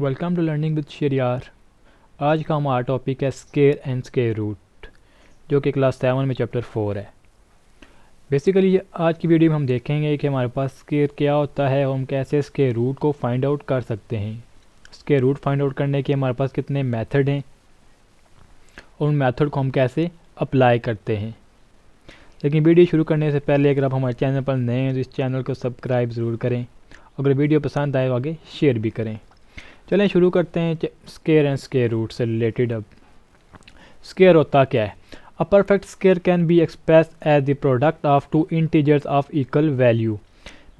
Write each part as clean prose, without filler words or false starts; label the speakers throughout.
Speaker 1: Welcome to learning with Sheriyar. आज का हमारा टॉपिक है स्केयर एंड स्केयर रूट, जो कि क्लास 7 में चैप्टर 4 है। बेसिकली आज की वीडियो में हम देखेंगे कि हमारे पास स्केयर क्या होता है और हम कैसे स्केयर रूट को फाइंड आउट कर सकते हैं। स्केयर रूट फाइंड आउट करने के हमारे पास कितने मेथड हैं और उन मेथड को हम कैसे अप्लाई करते हैं। लेकिन वीडियो शुरू करने से पहले अगर आप हमारे चैनल पर नए हैं तो इस चैनल को सब्सक्राइब ज़रूर करें। अगर वीडियो पसंद आए तो आगे शेयर भी करें। चलें शुरू करते हैं स्केयर एंड स्केयर रूट से रिलेटेड। अब स्केयर होता क्या है? A perfect square can be express as the product of two integers of equal value.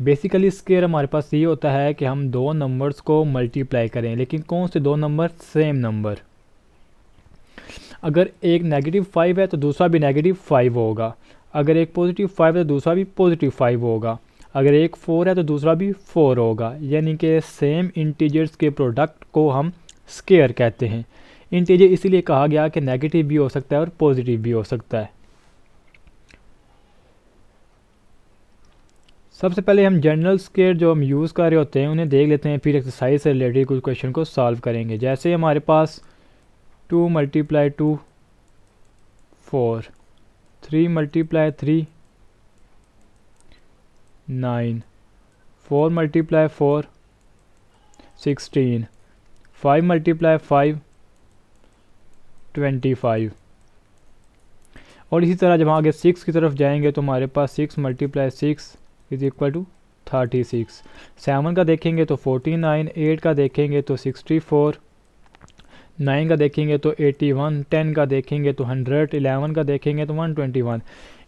Speaker 1: Basically square हमारे पास ये होता है कि हम दो नंबर्स को मल्टीप्लाई करें, लेकिन कौन से दो नंबर? Same number. अगर एक -5 है तो दूसरा भी -5 होगा। अगर एक +5 है तो दूसरा भी +5 होगा। अगर एक 4 है तो दूसरा भी 4 होगा। यानी कि सेम इंटीजर्स के प्रोडक्ट को हम स्केयर कहते हैं। इंटीजर इसीलिए कहा गया कि नेगेटिव भी हो सकता है और पॉजिटिव भी हो सकता है। सबसे पहले हम जनरल स्केयर जो हम यूज़ कर रहे होते हैं उन्हें देख लेते हैं, फिर एक्सरसाइज से रिलेटेड कुछ क्वेश्चन को सॉल्व करेंगे। जैसे हमारे पास 2 × 2 4, 3 × 3 9, 4 × 4 16, 5 × 5 25। और इसी तरह जब हम आगे 6 की तरफ जाएंगे तो हमारे पास 6 × 6 = 36। 7 का देखेंगे तो 49, 8 का देखेंगे तो 64, 9 का देखेंगे तो 81, 10 का देखेंगे तो 100, 11 का देखेंगे तो 121।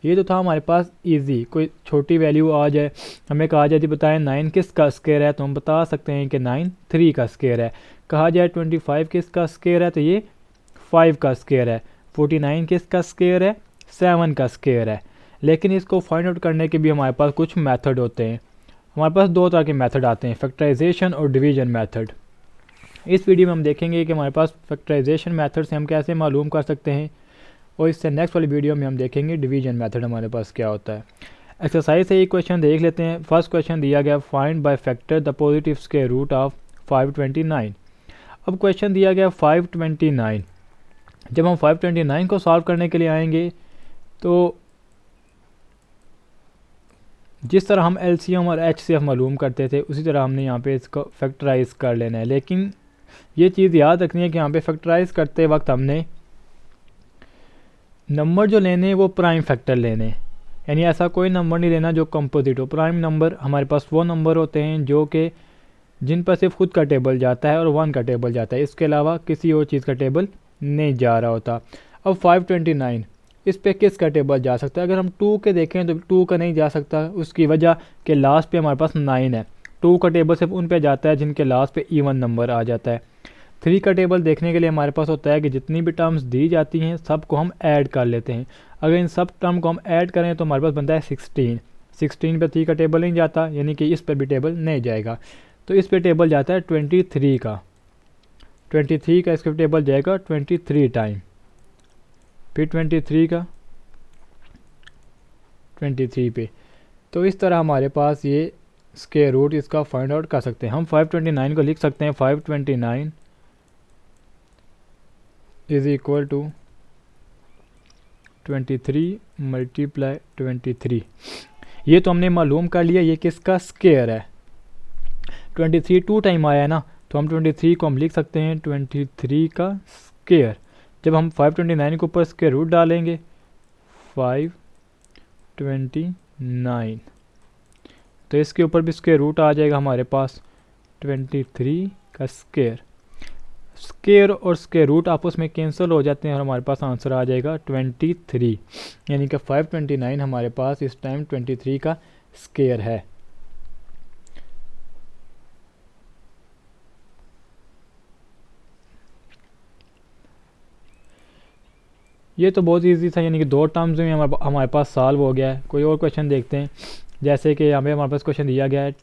Speaker 1: ये तो था हमारे पास इजी। कोई छोटी वैल्यू आ जाए, हमें कहा जाए बताएं 9 किसका स्केयर है, तो हम बता सकते हैं कि 9 3 का स्केयर है। कहा जाए 25 किसका स्केयर है, तो ये 5 का स्केयर है। 49 किसका स्केयर है, 7 का स्केयर है। लेकिन इसको फाइंड आउट करने के भी हमारे पास कुछ मेथड होते हैं। हमारे पास दो तरह के मेथड आते हैं, फैक्टराइजेशन और डिवीजन मेथड। इस वीडियो में हम देखेंगे कि हमारे पास फैक्टराइजेशन मेथड से हम कैसे मालूम कर सकते हैं, और इससे नेक्स्ट वाली वीडियो में हम देखेंगे डिवीजन मेथड हमारे पास क्या होता है। एक्सरसाइज से एक क्वेश्चन देख लेते हैं। फर्स्ट क्वेश्चन दिया गया, find by factor the positive square root of 529। अब क्वेश्चन दिया गया 529। जब हम 529 को सॉल्व करने के लिए आएंगे तो जिस तरह हम एलसीएम और एचसीएफ मालूम करते थे उसी तरह हमने यहाँ पे इसको फैक्टराइज कर लेना है। लेकिन ये चीज़ याद रखनी है कि यहाँ पे फैक्टराइज करते वक्त हमने नंबर जो लेने हैं वो प्राइम फैक्टर लेने हैं। यानी ऐसा कोई नंबर नहीं लेना जो कंपोजिट हो। प्राइम नंबर हमारे पास वो नंबर होते हैं जो कि जिन पर सिर्फ खुद का टेबल जाता है और 1 का टेबल जाता है, इसके अलावा किसी और चीज़ का टेबल नहीं जा रहा होता। अब 529 इस पे किसका टेबल जा सकता है? अगर हम 2 के देखें तो 2 का नहीं जा सकता। उसकी वजह कि लास्ट पे हमारे पास 9 है। 2 का टेबल सिर्फ उन पे जाता है जिनके लास्ट पे इवन नंबर आ जाता है। 3 का टेबल देखने के लिए हमारे पास होता है कि जितनी भी टर्म्स दी जाती हैं सबको हम ऐड कर लेते हैं। अगर इन सब टर्म को हम ऐड करें तो हमारे पास बनता है 16। 16 पे 3 का टेबल नहीं जाता, यानी कि इस पर भी टेबल नहीं जाएगा। तो इस पे टेबल जाता है 23 का। 23 का इसका टेबल जाएगा 23 टाइम, फिर 23 का 23 पे। तो इस तरह हमारे पास ये स्क्वायर रूट इसका फाइंड आउट कर सकते हैं। हम 529 को लिख सकते हैं 529 = 23 × 23। ये तो हमने मालूम कर लिया ये किसका स्क्वायर है। 23 2 टाइम आया है ना, तो हम 23 को हम लिख सकते हैं 23 का स्क्वायर। जब हम 529 के ऊपर स्क्वायर रूट डालेंगे 529, तो इसके ऊपर भी स्क्वायर रूट आ जाएगा हमारे पास 23 का स्क्वायर। स्क्वायर और स्क्वायर रूट आपस में कैंसिल हो जाते हैं और हमारे पास आंसर आ जाएगा 23। यानी कि 529 हमारे पास इस टाइम 23 का स्क्वायर है। ये तो बहुत इजी था, यानी कि 2 टर्म्स में हमारे पास सॉल्व हो गया है। कोई और क्वेश्चन देखते हैं। जैसे कि यहाँ पे हमारे पास क्वेश्चन दिया गया है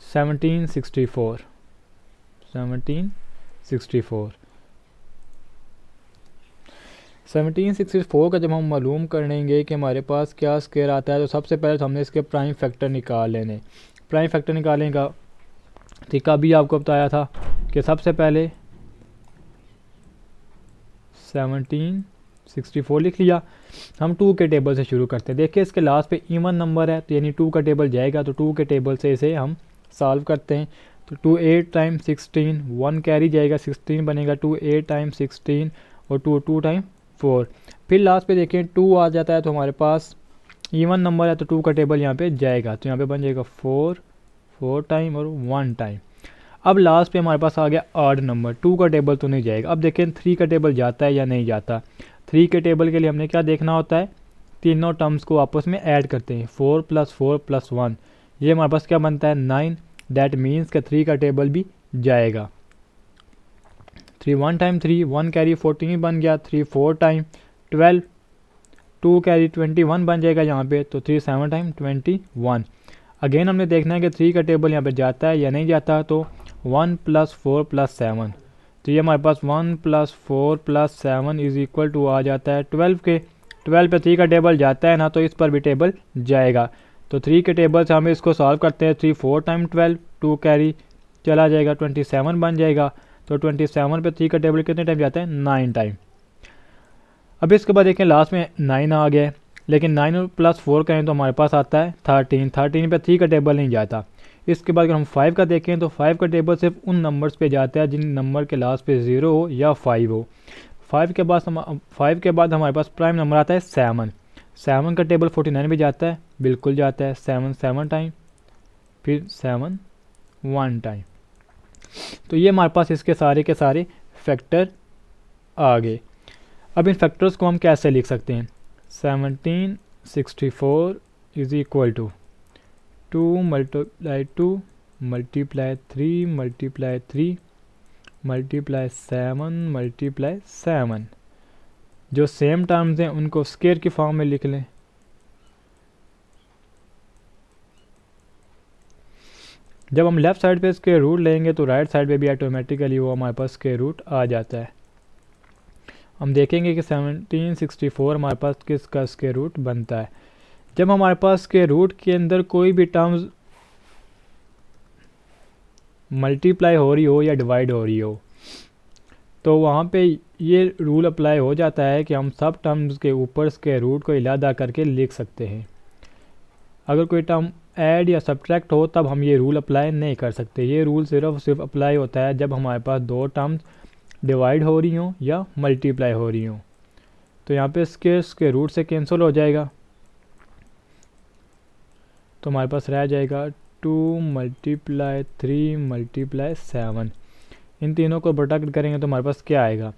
Speaker 1: 1764। 1764 का जब हम मालूम करेंगे कि हमारे पास क्या स्क्वायर आता है, तो सबसे पहले तो हमने इसके प्राइम फैक्टर निकाल लेने। प्राइम फैक्टर निकालने का तरीका भी आपको बताया था कि सबसे पहले 1764 लिख लिया। हम 2 के टेबल से शुरू करते हैं। देखिए इसके लास्ट पे इवन नंबर है तो यानी 2 का टेबल जाएगा, तो 2 के टेबल से इसे हम सॉल्व करते हैं। तो 2 8 टाइम 16, 1 कैरी जाएगा, 16 बनेगा। 2 8 टाइम 16 और 2 टाइम 4। फिर लास्ट पे देखें 2 आ जाता है तो हमारे पास इवन नंबर है तो 2 का टेबल यहाँ पे जाएगा, तो यहाँ पे बन जाएगा 4 टाइम और 1 टाइम। अब लास्ट पे हमारे पास आ गया ऑड नंबर, 2 का टेबल तो नहीं जाएगा। अब देखें 3 का टेबल जाता है या नहीं जाता। 3 के टेबल के लिए हमने क्या देखना होता है, तीनों टर्म्स को आपस में ऐड करते हैं। 4 + 4 + 1, ये हमारे पास क्या बनता है 9। दैट मीन्स कि 3 का टेबल भी जाएगा। 3 1 टाइम 3, 1 कैरी 14 बन गया। 3 4 टाइम 12, 2 कैरी 21 बन जाएगा यहाँ पे। तो 3 7 टाइम 21। अगेन हमने देखना है कि 3 का टेबल यहाँ पे जाता है या नहीं जाता। तो 1 + 4 + 7, तो ये हमारे पास 1 + 4 + 7 इज इक्वल टू आ जाता है 12 के। 12 पे 3 का टेबल जाता है ना, तो इस पर भी टेबल जाएगा। तो 3 के टेबल से हम इसको सॉल्व करते हैं। 3 4 टाइम 12, 2 कैरी चला जाएगा, 27 बन जाएगा। तो 27 पे 3 का टेबल कितने टाइम जाता है 9 टाइम। अब इसके बाद देखें लास्ट में 9 आ गया है, लेकिन 9 + 4 करें तो हमारे पास आता है 13। 13 पे 3 का टेबल नहीं जाता। इसके बाद अगर हम 5 का देखें तो 5 का टेबल सिर्फ उन नंबर्स पे जाता है जिन नंबर के लास्ट पे 0 हो या 5 हो। 5 के बाद हमारे पास प्राइम नंबर आता है 7। 7 का टेबल 49 भी जाता है, बिल्कुल जाता है। 7 7 टाइम, फिर 7 1 टाइम। तो ये हमारे पास इसके सारे के सारे फैक्टर आ गए। अब इन फैक्टर्स को हम कैसे लिख सकते हैं। 1764 इज इक्वल टू 2 × 2 × 3 × 3 × 7 × 7। जो सेम टर्म्स हैं उनको स्क्वायर की फॉर्म में लिख लें। जब हम लेफ़्ट साइड पे स्क्वायर रूट लेंगे तो राइट साइड पे भी ऑटोमेटिकली वो हमारे पास स्क्वायर रूट आ जाता है। हम देखेंगे कि 1764 हमारे पास किसका स्क्वायर रूट बनता है। जब हमारे पास स्क्वायर रूट के अंदर कोई भी टर्म्स मल्टीप्लाई हो रही हो या डिवाइड हो रही हो, तो वहाँ पे ये रूल अप्लाई हो जाता है कि हम सब टर्म्स के ऊपर स्क्वायर रूट को इलादा करके लिख सकते हैं। अगर कोई टर्म ऐड या सब्ट्रैक्ट हो तब हम ये रूल अप्लाई नहीं कर सकते। ये रूल सिर्फ अप्लाई होता है जब हमारे पास दो टर्म्स डिवाइड हो रही हों या मल्टीप्लाई हो रही हों। तो यहाँ पे स्क्वायर रूट से कैंसिल हो जाएगा, तो हमारे पास रह जाएगा 2 × 3 × 7। इन तीनों को प्रोडक्ट करेंगे तो हमारे पास क्या आएगा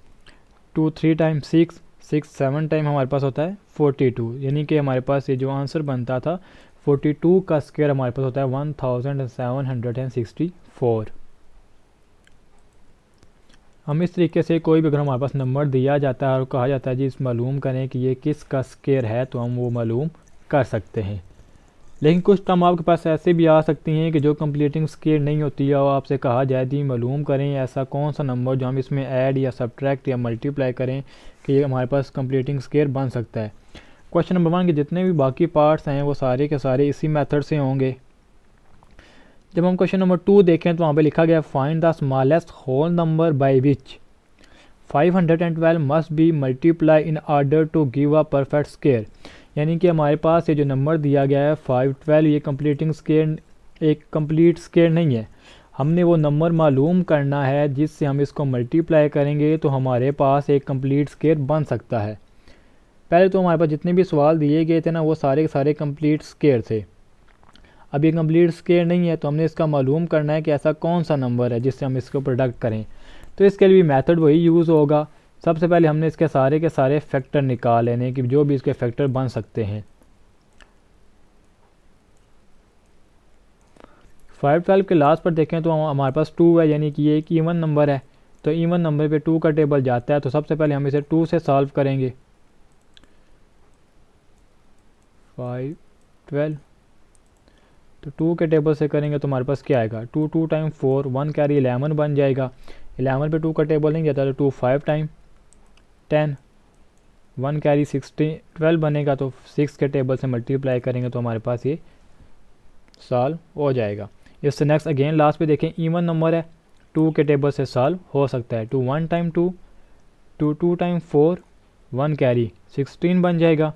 Speaker 1: 2 3 टाइम 6, 6 7 टाइम हमारे पास होता है 42। यानी कि हमारे पास ये जो आंसर बनता था 42 का स्क्वायर हमारे पास होता है 1764। हम इस तरीके से कोई भी अगर हमारे पास नंबर दिया जाता है और कहा जाता है जी इस मालूम करें कि ये किस का स्क्वायर है, तो हम वो मालूम कर सकते हैं। लेकिन कुछ टर्म आपके पास ऐसे भी आ सकती हैं कि जो कंप्लीटिंग स्क्वायर नहीं होती है, और आपसे कहा जाए जी मालूम करें ऐसा कौन सा नंबर जो हम इसमें ऐड या सब्ट्रैक्ट या मल्टीप्लाई करें कि ये हमारे पास कंप्लीटिंग स्क्वायर बन सकता है। क्वेश्चन नंबर 1 के जितने भी बाकी पार्ट्स हैं वो सारे के सारे इसी मेथड से होंगे। जब हम क्वेश्चन नंबर 2 देखें तो वहाँ पे लिखा गया find the smallest whole number by which 512 must be multiply in order to give a perfect square. यानी कि हमारे पास ये जो नंबर दिया गया है 512, ये कंप्लीटिंग स्क्वायर एक कंप्लीट स्क्वायर नहीं है। हमने वो नंबर मालूम करना है जिससे हम इसको मल्टीप्लाई करेंगे तो हमारे पास एक कंप्लीट स्क्वायर बन सकता है। पहले तो हमारे पास जितने भी सवाल दिए गए थे ना वो सारे के सारे कंप्लीट स्क्वायर थे। अब ये कंप्लीट स्क्वायर नहीं है तो हमने इसका मालूम करना है कि ऐसा कौन सा नंबर है जिससे हम इसको प्रोडक्ट करें। तो इसके लिए भी मेथड वही यूज़ होगा। सबसे पहले हमने इसके सारे के सारे फैक्टर निकाल लेने कि जो भी इसके फैक्टर बन सकते हैं। 512 के लास्ट पर देखें तो हमारे पास 2 है, यानी कि ये एक इवन नंबर है। तो इवन नंबर पे 2 का टेबल जाता है, तो सबसे पहले हम इसे 2 से सॉल्व करेंगे। 512 तो 2 के टेबल से करेंगे तो हमारे पास क्या आएगा 2 2 टाइम 4, 1 कैरी 11 बन जाएगा। 11 पे 2 का टेबल नहीं जाता तो 2 5 टाइम 10, 1 कैरी 12 बनेगा। तो 6 के टेबल से मल्टीप्लाई करेंगे तो हमारे पास ये सॉल्व हो जाएगा। इससे नेक्स्ट अगेन लास्ट पे देखें इवन नंबर है, 2 के टेबल से सॉल्व हो सकता है। 2 1 टाइम 2, 2 2 टाइम 4, 1 कैरी 16 बन जाएगा।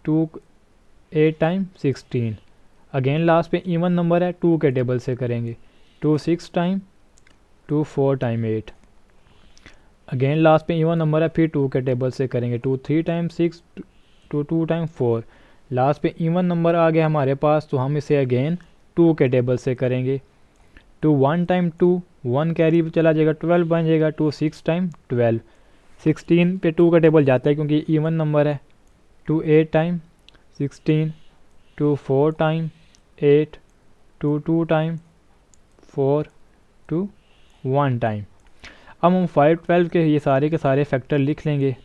Speaker 1: 2 8 टाइम 16, अगेन लास्ट पे इवन नंबर है, 2 के टेबल से करेंगे। 2 6 टाइम 2 4 टाइम 8, अगेन लास्ट पे इवन नंबर है, फिर 2 के टेबल से करेंगे। 2 3 टाइम 6, 2 2 टाइम 4, लास्ट पे इवन नंबर आ गया हमारे पास, तो हम इसे अगेन 2 के टेबल से करेंगे। 2 1 टाइम 2, 1 कैरी चला जाएगा, 12 बन जाएगा। 2 6 टाइम 12, 16 पे 2 का टेबल जाता है क्योंकि इवन नंबर है। 2 8 टाइम 16, 2 4 टाइम 8, 2 2 टाइम 4, 2 1 टाइम। अब हम 5 12 के सारे फैक्टर लिख लेंगे।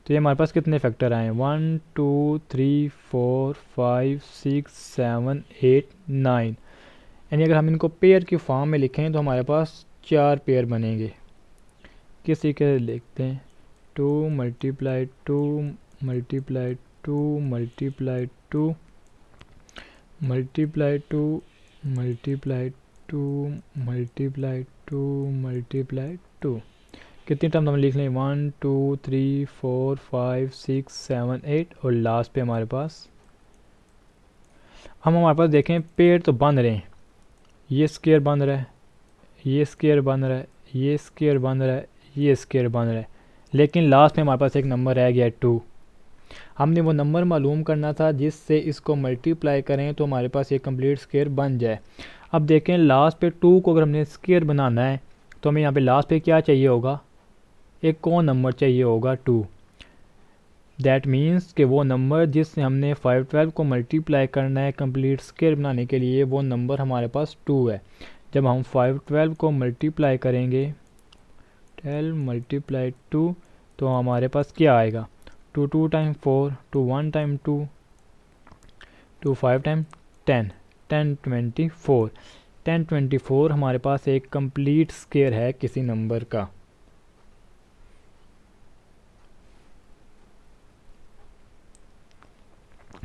Speaker 1: तो ये हमारे पास कितने फैक्टर आए हैं, 1 2 3 4 5 6 7 8 9, यानी अगर हम इनको पेयर की फॉर्म में लिखें तो हमारे पास 4 पेयर बनेंगे। किसी के लिखते हैं 2 multiply 2 multiply 2 multiply 2 multiply 2 multiply 2 multiply 2 multiply 2, कितनी टर्म हम लिख लें, 1 2 3 4 5 6 7 8, और लास्ट पे हमारे पास हमारे पास देखें पेयर तो बन रहे हैं, ये स्क्वायर बन रहा है, ये स्क्वायर बन रहा है, ये स्क्वायर बन रहा है, ये स्क्वायर बन रहा है, लेकिन लास्ट में हमारे पास एक नंबर रह गया 2। हमने वो नंबर मालूम करना था जिससे इसको मल्टीप्लाई करें तो हमारे पास एक कंप्लीट स्क्वायर बन जाए। अब देखें लास्ट पे 2 को अगर हमने स्क्वायर बनाना है तो हमें यहाँ पे लास्ट पे क्या चाहिए होगा, एक कौन नंबर चाहिए होगा 2। दैट मीन्स कि वो नंबर जिससे हमने 5 12 को मल्टीप्लाई करना है कंप्लीट स्क्वायर बनाने के लिए, वो नंबर हमारे पास 2 है। जब हम 5 12 को मल्टीप्लाई करेंगे 12 मल्टीप्लाई 2, तो हमारे पास क्या आएगा, 2 2 टाइम 4, 2 1 टाइम 2, 2 5 टाइम 10, 10 24, 10 24 हमारे पास एक कंप्लीट स्क्वायर है किसी नंबर का।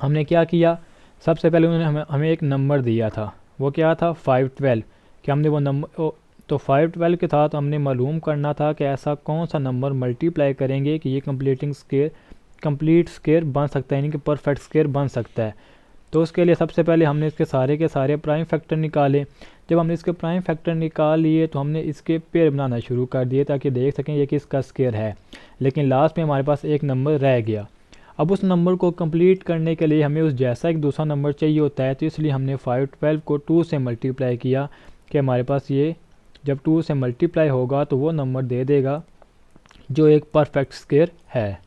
Speaker 1: हमने क्या किया, सबसे पहले उन्होंने हमें एक नंबर दिया था, वो क्या था 5 12, कि हमने वो नंबर तो 5 12 के साथ हमने मालूम करना था कि ऐसा कौन सा नंबर मल्टीप्लाई करेंगे कि ये कंप्लीट स्क्वायर बन सकता है, यानी कि परफेक्ट स्क्वायर बन सकता है। तो उसके लिए सबसे पहले हमने इसके सारे के सारे प्राइम फैक्टर निकाले। जब हमने इसके प्राइम फैक्टर निकाल लिए तो हमने इसके पेयर बनाना शुरू कर दिए ताकि देख सकें ये किसका स्क्वायर है, लेकिन लास्ट में हमारे पास एक नंबर रह गया। अब उस नंबर को कंप्लीट करने के लिए हमें उस जैसा एक दूसरा नंबर चाहिए होता है, तो इसलिए हमने 5 12 को 2 से मल्टीप्लाई किया कि हमारे पास ये जब 2 से मल्टीप्लाई होगा तो वो नंबर दे देगा जो एक परफेक्ट स्क्वायर है।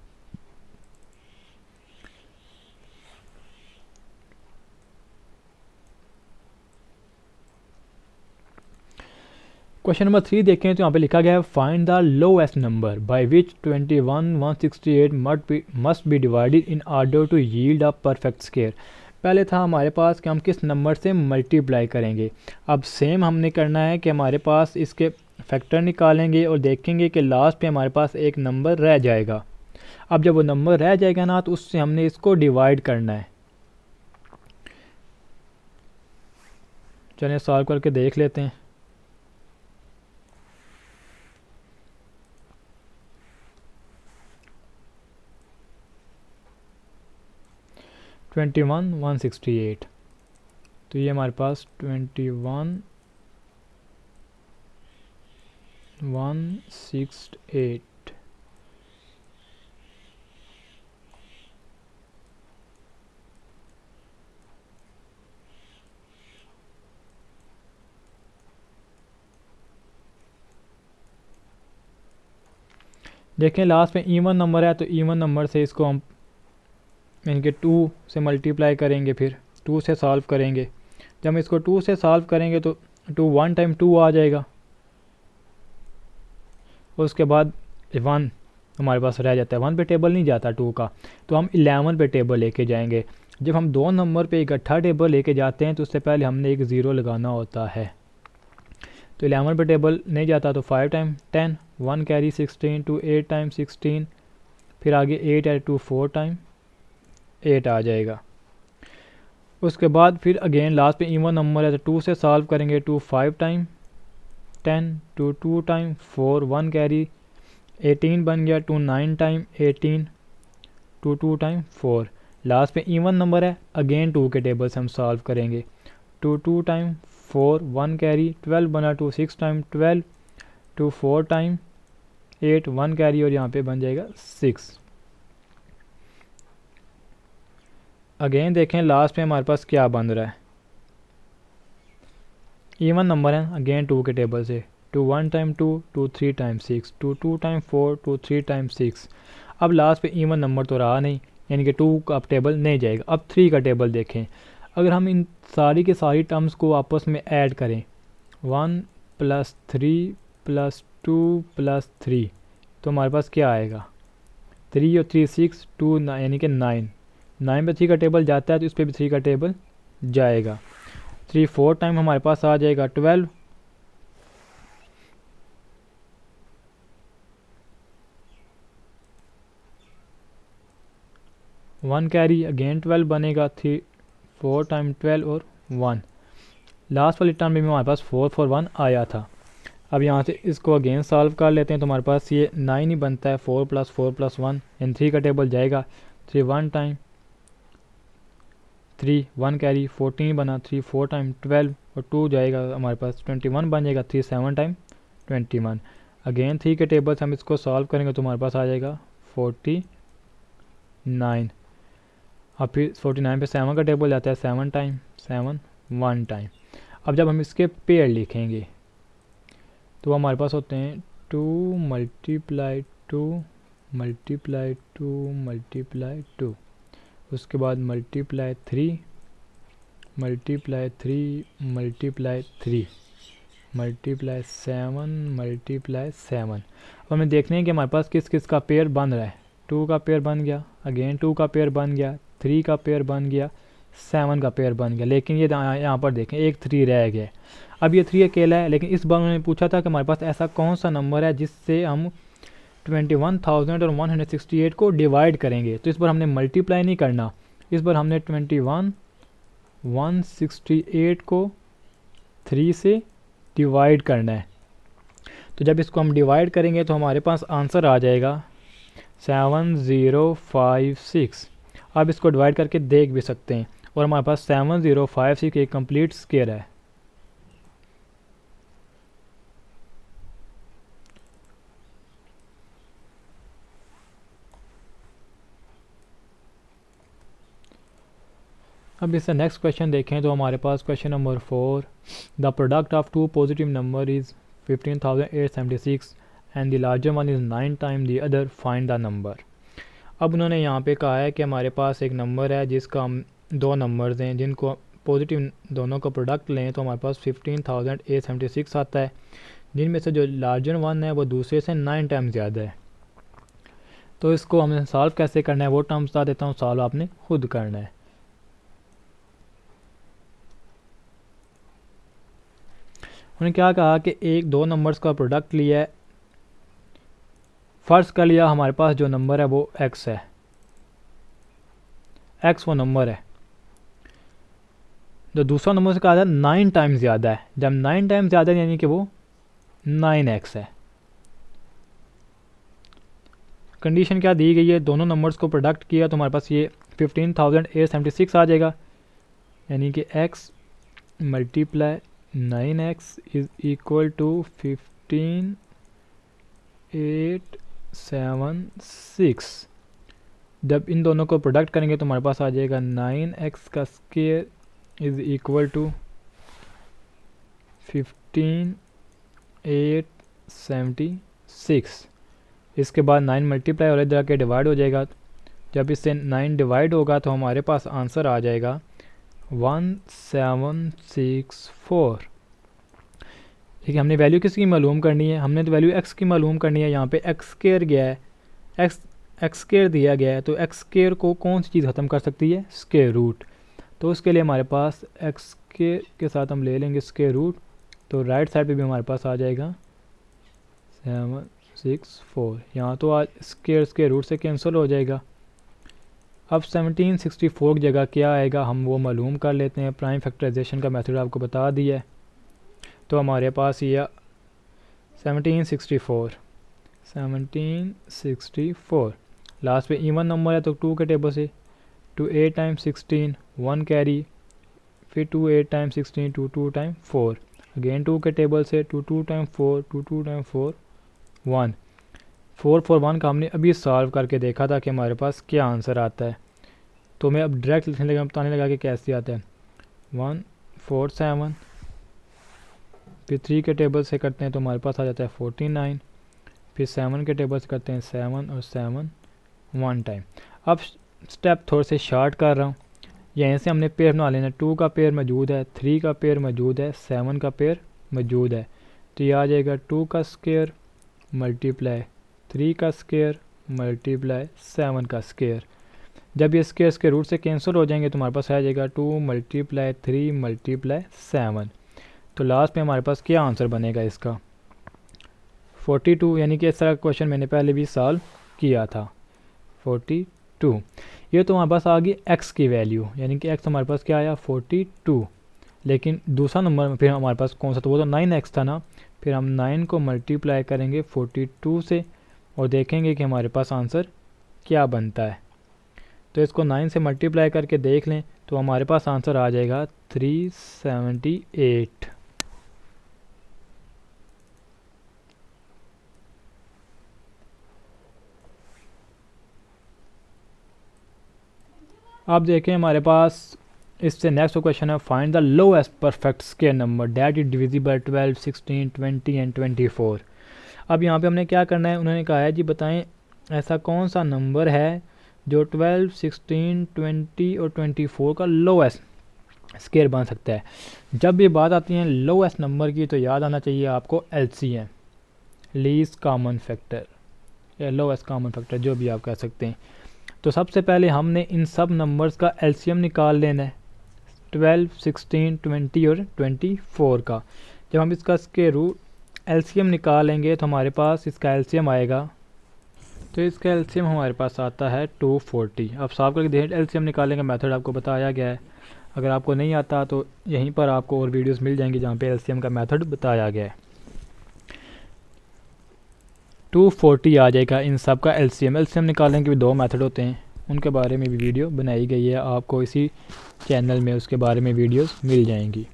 Speaker 1: क्वेश्चन नंबर 3 देखें तो यहाँ पे लिखा गया है find the lowest number by which 21 168 must be divided in order to yield a perfect square. पहले था हमारे पास कि हम किस नंबर से मल्टीप्लाई करेंगे, अब सेम हमने करना है कि हमारे पास इसके फैक्टर निकालेंगे और देखेंगे कि लास्ट पे हमारे पास एक नंबर रह जाएगा। अब जब वो नंबर रह जाएगा ना तो उससे हमने इसको डिवाइड करना है। चलिए सॉल्व करके देख लेते हैं। (21 168), तो ये हमारे पास 21 168 देखें लास्ट में इवन नंबर है तो इवन नंबर से इसको हम इनके 2 से मल्टीप्लाई करेंगे, फिर 2 से सॉल्व करेंगे। जब हम इसको 2 से सॉल्व करेंगे तो 2 1 टाइम 2 आ जाएगा, उसके बाद 1 हमारे पास रह जाता है। 1 पे टेबल नहीं जाता 2 का, तो हम 11 पे टेबल लेके जाएंगे। जब हम 2 नंबर पे इकट्ठा टेबल लेके जाते हैं तो उससे पहले हमने एक ज़ीरो लगाना होता है। तो 11 पे टेबल नहीं जाता तो 5 टाइम 10, 1 कैरी 16, 2 8 टाइम 16, फिर आगे 8 है 2 4 टाइम 8 आ जाएगा। उसके बाद फिर अगेन लास्ट पे इवन नंबर है तो 2 से सॉल्व करेंगे। 2 5 टाइम 10, 2 2 टाइम 4 1 कैरी 18 बन गया। 2 9 टाइम 18, 2 2 टाइम 4। लास्ट पे इवन नंबर है, अगेन 2 के टेबल से हम सॉल्व करेंगे। 2 2 टाइम 4 1 कैरी 12 बना। 2 6 टाइम 12, 2 4 टाइम 8 1 कैरी और यहाँ पे बन जाएगा 6। अगेन देखें लास्ट में हमारे पास क्या बन रहा है, इवन नंबर है अगेन 2 के टेबल से। 2 1 टाइम 2, 2 3 टाइम 6, 2 2 टाइम 4, 2 3 टाइम 6। अब लास्ट पे इवन नंबर तो रहा नहीं, यानी कि 2 का टेबल नहीं जाएगा। अब 3 का टेबल देखें, अगर हम इन सारी के सारी टर्म्स को आपस में ऐड करें 1 + 3 + 2 + 3 तो हमारे पास क्या आएगा, 3 और 3 6, 2 यानी कि 9। 9 पे 3 का टेबल जाता है तो इस पर भी 3 का टेबल जाएगा। 3 4 टाइम हमारे पास आ जाएगा 12, 1 कैरी अगेन 12 बनेगा। 3 4 टाइम 12 और 1। लास्ट वाली टर्म में हमारे पास 4 4 1 आया था। अब यहाँ से इसको अगेन सॉल्व कर लेते हैं तो हमारे पास ये 9 ही बनता है। 4 + 4 + 1 यानी 3 का टेबल जाएगा। 3 1 टाइम 3 1 कैरी 14 बना। 3 4 टाइम 12 और 2 जाएगा हमारे पास 21 बन जाएगा। 3 7 टाइम 21। अगेन 3 के टेबल से हम इसको सॉल्व करेंगे तो हमारे पास आ जाएगा 49। अब फिर 49 पे 7 का टेबल जाता है। 7 टाइम 7 1 टाइम। अब जब हम इसके पेयर लिखेंगे तो हमारे पास होते हैं 2 × 2 × 2 × 2, उसके बाद मल्टीप्लाई 3 × 3 × 3 मल्टीप्लाई 7 × 7। अब हमें देखने हैं कि हमारे पास किस किस का पेयर बन रहा है। 2 का पेयर बन गया, अगेन 2 का पेयर बन गया, 3 का पेयर बन गया, 7 का पेयर बन गया। लेकिन ये यहाँ पर देखें एक 3 रह गया। अब ये 3 अकेला है, लेकिन इस बार उन्होंने पूछा था कि हमारे पास ऐसा कौन सा नंबर है जिससे हम 21,168 को डिवाइड करेंगे। तो इस बार हमने मल्टीप्लाई नहीं करना, इस बार हमने 21,168 को 3 से डिवाइड करना है। तो जब इसको हम डिवाइड करेंगे तो हमारे पास आंसर आ जाएगा 7056। आप इसको डिवाइड करके देख भी सकते हैं और हमारे पास 7056 एक कंप्लीट स्क्वायर है। अब इससे नेक्स्ट क्वेश्चन देखें तो हमारे पास question number 4, the product of 2 positive number is 15,876 and the larger one is 9 time the other, find the number. अब उन्होंने यहाँ पे कहा है कि हमारे पास एक नंबर है जिसका हम 2 नंबर्स हैं जिनको पॉजिटिव दोनों का प्रोडक्ट लें तो हमारे पास 15,876 आता है, जिनमें से जो लार्जर वन है वो दूसरे से 9 टाइम ज़्यादा है। तो इसको हमें सॉल्व कैसे करना है वो टर्म्स बता देता हूँ, सॉल्व आपने खुद करना है। उन्होंने क्या कहा कि 2 नंबर्स का प्रोडक्ट लिया है। फर्स्ट कर लिया हमारे पास जो नंबर है वो x है, x वो नंबर है। जो दूसरा नंबर से कहा था 9 टाइम्स ज़्यादा है, जब 9 टाइम्स ज़्यादा है यानी कि वो 9x है। कंडीशन क्या दी गई है, दोनों नंबर्स को प्रोडक्ट किया तो हमारे पास ये 15,876 आ जाएगा, यानी कि x × 9x is equal to 15,876। जब इन दोनों को प्रोडक्ट करेंगे तो हमारे पास आ जाएगा 9x का स्क्वायर इज़ इक्वल टू 15,876। इसके बाद 9 मल्टीप्लाई और इधर आके डिवाइड हो जाएगा। जब इससे 9 डिवाइड होगा तो हमारे पास आंसर आ जाएगा 1764। ठीक है, हमने वैल्यू किसकी मालूम करनी है, हमने तो वैल्यू x की मालूम करनी है। यहाँ पे एक्स स्क्वायर गया है, एक्स स्क्वायर दिया गया है, तो एक्स स्क्वायर को कौन सी चीज़ ख़त्म कर सकती है, स्क्वायर रूट। तो उसके लिए हमारे पास एक्स स्क्वायर के साथ हम ले लेंगे स्क्वायर रूट, तो राइट साइड पे भी हमारे पास आ जाएगा 764। यहाँ तो आज स्क्वायर रूट से कैंसिल हो जाएगा, अब 1764 की जगह क्या आएगा हम वो मालूम कर लेते हैं। प्राइम फैक्टराइजेशन का मेथड आपको बता दिया है। तो हमारे पास ये 1764 लास्ट पे इवन नंबर है तो 2 के टेबल से 2 8 टाइम 16 1 कैरी, फिर 2 8 टाइम 16 2 2 टाइम 4, अगेन 2 के टेबल से 2 2 टाइम 4 2 2 टाइम 4 1 4 4 1 का हमने अभी सॉल्व करके देखा था कि हमारे पास क्या आंसर आता है। तो मैं अब डायरेक्ट लिखने लगा, बताने लगा कि कैसे आता है। 1 4 7, फिर 3 के टेबल से करते हैं तो हमारे पास आ जाता है 49, फिर 7 के टेबल से करते हैं 7 और 7 1 टाइम। अब स्टेप थोड़े से शार्ट कर रहा हूँ। यहीं से हमने पेयर बना लेना। 2 का पेयर मौजूद है, 3 का पेयर मौजूद है, 7 का पेयर मौजूद है। तो ये आ जाएगा 2 का स्क्वायर मल्टीप्लाई 3 का स्क्वायर मल्टीप्लाई 7 का स्क्वायर। जब ये स्क्वायर के रूट से कैंसिल हो जाएंगे तो हमारे पास आ जाएगा 2 मल्टीप्लाई 3 मल्टीप्लाई 7। तो लास्ट में हमारे पास क्या आंसर बनेगा इसका 42। यानी कि इस तरह का क्वेश्चन मैंने पहले भी सॉल्व किया था 42। ये तो हमारे पास आ गई x की वैल्यू, यानी कि x हमारे पास क्या आया 42। लेकिन दूसरा नंबर में फिर हमारे पास कौन सा, तो वो तो 9x था ना। फिर हम 9 को मल्टीप्लाई करेंगे 42 से और देखेंगे कि हमारे पास आंसर क्या बनता है। तो इसको 9 से मल्टीप्लाई करके देख लें तो हमारे पास आंसर आ जाएगा 378। अब देखें हमारे पास इससे नेक्स्ट क्वेश्चन है find the lowest perfect square number that is divisible 12 16 20 and 24। अब यहाँ पे हमने क्या करना है, उन्होंने कहा है जी बताएं ऐसा कौन सा नंबर है जो 12 16 20 और 24 का लोएस्ट स्क्वायर बन सकता है। जब ये बात आती है लोएस्ट नंबर की तो याद आना चाहिए आपको LCM, लीस्ट कॉमन फैक्टर या लोएस्ट कॉमन फैक्टर, जो भी आप कह सकते हैं। तो सबसे पहले हमने इन सब नंबर्स का LCM निकाल लेना है 12 16 20 और 24 का। जब हम इसका स्क्वायर रूट LCM निकालेंगे तो हमारे पास इसका LCM आएगा, तो इसका LCM हमारे पास आता है 240। अब साफ करके देखें LCM निकालने का मेथड आपको बताया गया है। अगर आपको नहीं आता तो यहीं पर आपको और वीडियोस मिल जाएंगी जहाँ पे LCM का मेथड बताया गया है। 240 आ जाएगा इन सब का LCM निकालने के भी 2 मेथड होते हैं, उनके बारे में भी वीडियो बनाई गई है, आपको इसी चैनल में उसके बारे में वीडियोस मिल जाएंगी।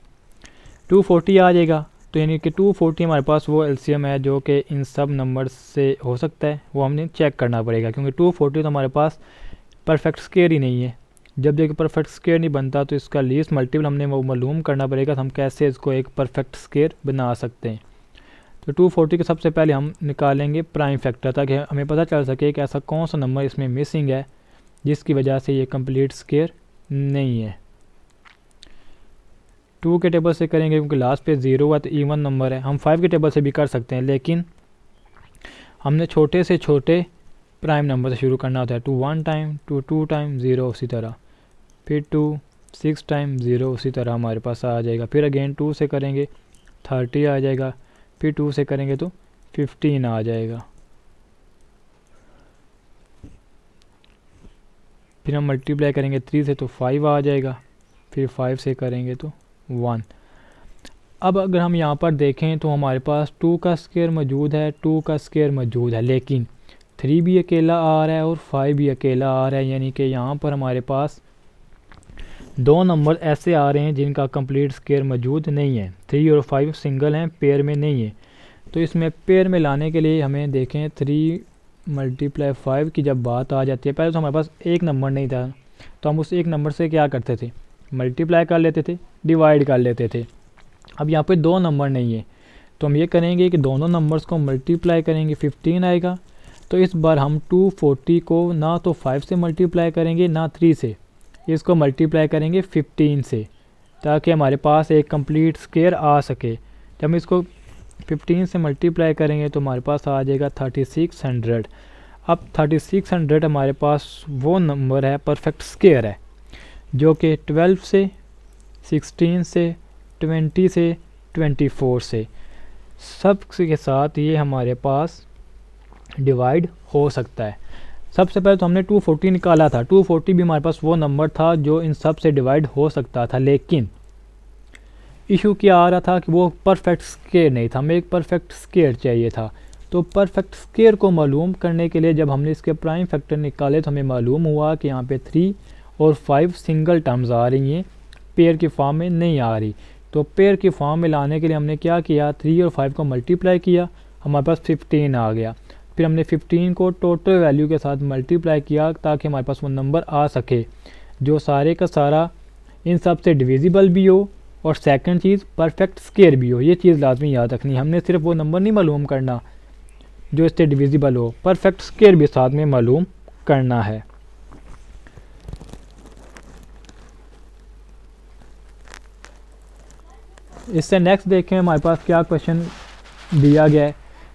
Speaker 1: 240 आ जाएगा, तो यानी कि 240 हमारे पास वो LCM है जो कि इन सब नंबर से हो सकता है, वो हमने चेक करना पड़ेगा क्योंकि 240 तो हमारे पास परफेक्ट स्क्वायर ही नहीं है। जब देखिए परफेक्ट स्क्वायर नहीं बनता तो इसका लीस्ट मल्टीपल हमने वो मालूम करना पड़ेगा, तो हम कैसे इसको एक परफेक्ट स्क्वायर बना सकते हैं। तो 240 के सबसे पहले हम निकालेंगे प्राइम फैक्टर ताकि हमें पता चल सके कि ऐसा कौन सा नंबर इसमें मिसिंग है जिसकी वजह से ये कंप्लीट स्क्वायर नहीं है। 2 के टेबल से करेंगे क्योंकि लास्ट पे 0 है तो इवन नंबर है। हम 5 के टेबल से भी कर सकते हैं, लेकिन हमने छोटे से छोटे प्राइम नंबर से शुरू करना होता है। 2 1 टाइम 2 2 टाइम 0 उसी तरह, फिर 2 6 टाइम 0 उसी तरह हमारे पास आ जाएगा। फिर अगेन 2 से करेंगे 30 आ जाएगा, फिर 2 से करेंगे तो 15 आ जाएगा। फिर हम मल्टीप्लाई करेंगे 3 से तो 5 आ जाएगा, फिर 5 से करेंगे तो 1। अब अगर हम यहाँ पर देखें तो हमारे पास 2 का स्क्वायर मौजूद है, 2 का स्क्वायर मौजूद है, लेकिन 3 भी अकेला आ रहा है और 5 भी अकेला आ रहा है। यानी कि यहाँ पर हमारे पास 2 नंबर ऐसे आ रहे हैं जिनका कंप्लीट स्क्वायर मौजूद नहीं है। 3 और 5 सिंगल हैं, पेयर में नहीं है। तो इसमें पेयर में लाने के लिए हमें देखें 3 मल्टीप्लाई 5 की जब बात आ जाती है, पहले तो हमारे पास एक नंबर नहीं था तो हम उस एक नंबर से क्या करते थे, मल्टीप्लाई कर लेते थे, डिवाइड कर लेते थे। अब यहाँ पे 2 नंबर नहीं है तो हम ये करेंगे कि दोनों नंबर्स को मल्टीप्लाई करेंगे, 15 आएगा। तो इस बार हम 240 को ना तो 5 से मल्टीप्लाई करेंगे ना 3 से, इसको मल्टीप्लाई करेंगे 15 से ताकि हमारे पास एक कंप्लीट स्क्वायर आ सके। जब हम इसको 15 से मल्टीप्लाई करेंगे तो हमारे पास आ जाएगा 3600। अब 3600 हमारे पास वो नंबर है, परफेक्ट स्क्वायर है, जो कि 12 से 16 से 20 से 24 से सब के साथ ये हमारे पास डिवाइड हो सकता है। सबसे पहले तो हमने 240 निकाला था। 240 भी हमारे पास वो नंबर था जो इन सब से डिवाइड हो सकता था, लेकिन इशू क्या आ रहा था कि वो परफेक्ट स्क्वायर नहीं था, हमें एक परफेक्ट स्क्वायर चाहिए था। तो परफेक्ट स्क्वायर को मालूम करने के लिए जब हमने इसके प्राइम फैक्टर निकाले तो हमें मालूम हुआ कि यहाँ पे 3 और 5 सिंगल टर्म्स आ रही हैं, पेयर की फॉर्म में नहीं आ रही। तो पेयर की फॉर्म में लाने के लिए हमने क्या किया, 3 और 5 को मल्टीप्लाई किया, हमारे पास 15 आ गया। फिर हमने 15 को टोटल वैल्यू के साथ मल्टीप्लाई किया ताकि हमारे पास वो नंबर आ सके जो सारे का सारा इन सब से डिविजिबल भी हो और सेकंड चीज़ परफेक्ट स्क्वायर भी हो। ये चीज़ लाजमी याद रखनी, हमने सिर्फ वो नंबर नहीं मालूम करना जो इससे डिविजिबल हो, परफेक्ट स्क्वायर भी साथ में मालूम करना है। इससे नेक्स्ट देखें हमारे पास क्या क्वेश्चन दिया गया है।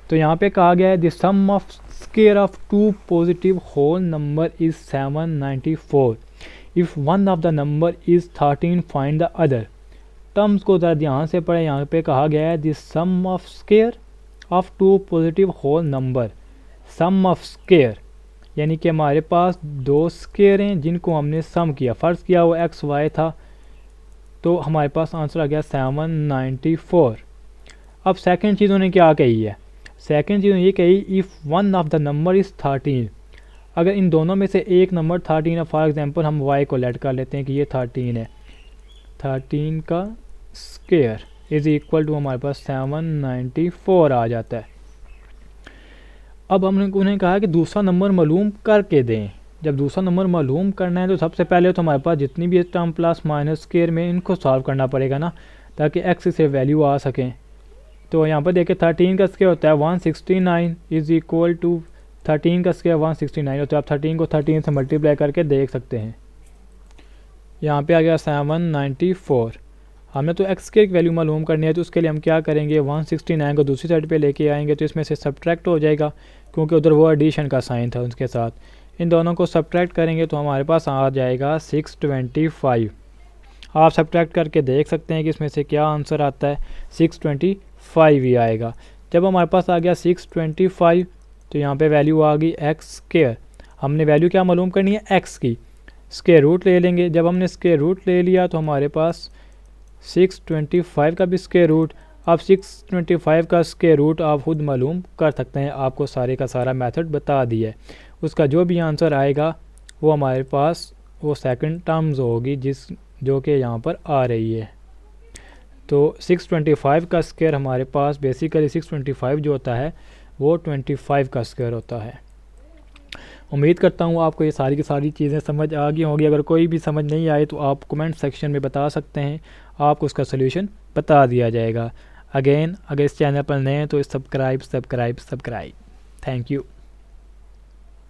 Speaker 1: तो यहाँ पे कहा गया है the sum of square of 2 positive whole number is 794 if one of the number is 13 find the other. Terms को ज़रा ध्यान से पढ़ें। यहाँ पे कहा गया है the sum of square of 2 positive whole number. Sum of square यानी कि हमारे पास 2 स्क्वायर हैं जिनको हमने सम किया, फ़र्ज़ किया वो एक्स वाई था, तो हमारे पास आंसर आ गया 794। अब सेकंड चीज़ उन्होंने क्या कही है, सेकंड चीज़ ये कही if one of the number is 13, अगर इन दोनों में से एक नंबर 13 है, फॉर एग्जांपल हम y को लेट कर लेते हैं कि ये 13 है, 13 का स्क्वायर इज़ इक्वल टू हमारे पास 794 आ जाता है। अब हमने उन्हें कहा कि दूसरा नंबर मालूम करके दें। जब दूसरा नंबर मालूम करना है तो सबसे पहले तो हमारे पास जितनी भी टर्म प्लस माइनस स्क्वायर में इनको सॉल्व करना पड़ेगा ना, ताकि एक्स से वैल्यू आ सकें। तो यहाँ पर देखिए 13 का स्क्वायर होता है 169 इज़ इक्वल टू 13 का स्क्वायर 169 होता है। आप 13 को 13 से मल्टीप्लाई करके देख सकते हैं, यहाँ पे आ गया 794। हमने तो एक्स की वैल्यू मालूम करनी है, तो उसके लिए हम क्या करेंगे, 169 को दूसरी साइड पे लेके आएंगे तो इसमें से सब्ट्रैक्ट हो जाएगा, क्योंकि उधर वो एडिशन का साइन था उसके साथ। इन दोनों को सब्ट्रैक्ट करेंगे तो हमारे पास आ जाएगा 625। आप सब्ट्रैक्ट करके देख सकते हैं कि इसमें से क्या आंसर आता है, 625 ही आएगा। जब हमारे पास आ गया 625 तो यहाँ पे वैल्यू आ गई एक्स स्क्वायर। हमने वैल्यू क्या मालूम करनी है, एक्स की स्क्वायर रूट ले लेंगे। जब हमने स्क्वायर रूट ले लिया तो हमारे पास 625 का भी स्क्वायर रूट। अब 625 का स्क्वायर रूट आप खुद मालूम कर सकते हैं, आपको सारे का सारा मेथड बता दिया है। उसका जो भी आंसर आएगा वो हमारे पास वो सेकंड टर्म्स होगी जो कि यहाँ पर आ रही है। तो 625 का स्क्वायर हमारे पास बेसिकली 625 जो होता है वो 25 का स्क्वायर होता है। उम्मीद करता हूँ आपको ये सारी की सारी चीज़ें समझ आ गई होंगी। अगर कोई भी समझ नहीं आए तो आप कमेंट सेक्शन में बता सकते हैं, आपको उसका सलूशन बता दिया जाएगा। अगेन अगर इस चैनल पर नए हैं तो सब्सक्राइब। Thank you.